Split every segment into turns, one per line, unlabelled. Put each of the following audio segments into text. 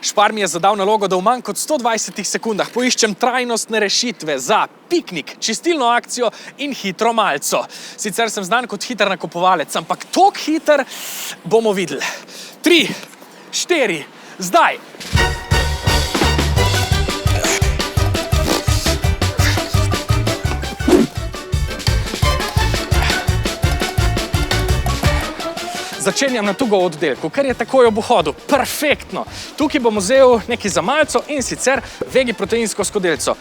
Špar mi je zadal nalogo, da v manj kot 120 sekundah poiščem trajnostne rešitve za piknik, čistilno akcijo in hitro malico. Sicer sem znan kot hiter nakupovalec, ampak toliko hiter bomo videli. 3, 4, zdaj! Začenjam na Tugo oddelku, ker je takoj ob vhodu. Perfektno! Tukaj bom vzel nekaj za malico in sicer vegi proteinsko skodelico.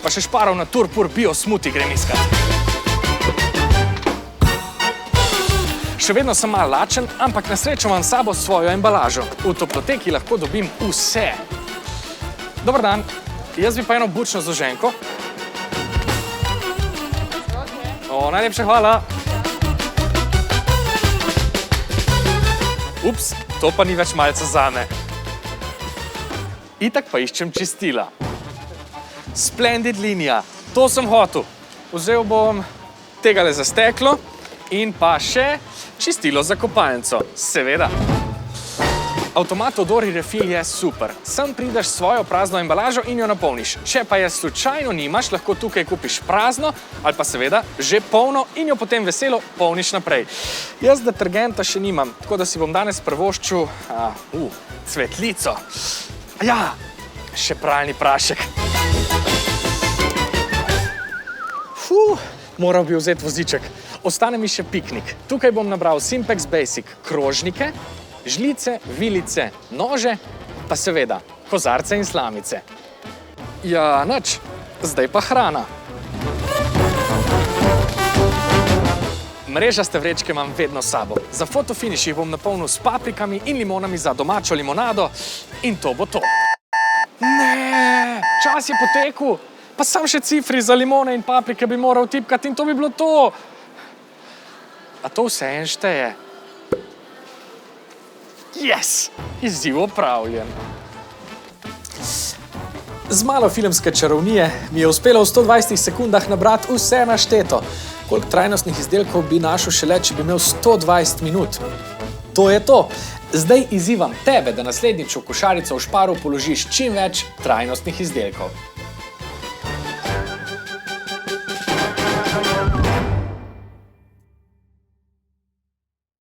Pa še Šparov Naturpur bio smuti grem iskat. Še vedno sem malo lačen, ampak na srečo imam s sabo svojo embalažo. V toploteki lahko dobim vse. Dobar dan, jaz bi pa eno bučno zoženko. Najlepša hvala. Ups, to pa ni več malce zame. Itak pa iščem čistila. Splendid linija, to sem hotel. Vzel bom tegale za steklo in pa še čistilo za kopalnico, seveda. Avtomat Odori Refill je super. Sem prideš s svojo prazno embalažo in jo napolniš. Če pa je slučajno nimaš, lahko tukaj kupiš prazno ali pa seveda že polno in jo potem veselo polniš naprej. Jaz detergenta še nimam, tako da si bom danes privoščil cvetlico. Ja, še pralni prašek. Moral bi vzeti voziček. Ostane mi še piknik. Tukaj bom nabral Simpex Basic krožnike, žlice, vilice, nože, pa seveda kozarce in slamice. Ja, nič, zdaj pa hrana. Mrežaste vrečke imam vedno s sabo. Za fotofiniš jih bom napolnil s paprikami in limonami za domačo limonado in to bo to. Ne, čas je potekel, pa sam še cifri za limone in paprike bi moral tipkati in to bi bilo to. A to vse en šteje? Yes! Izziv opravljen. Z malo filmske čarovnije mi je uspelo v 120 sekundah nabrati vse našteto. Koliko trajnostnih izdelkov bi našel šele, če bi imel 120 minut? To je to. Zdaj izzivam tebe, da naslednjič v košarico v Šparu položiš čim več trajnostnih izdelkov.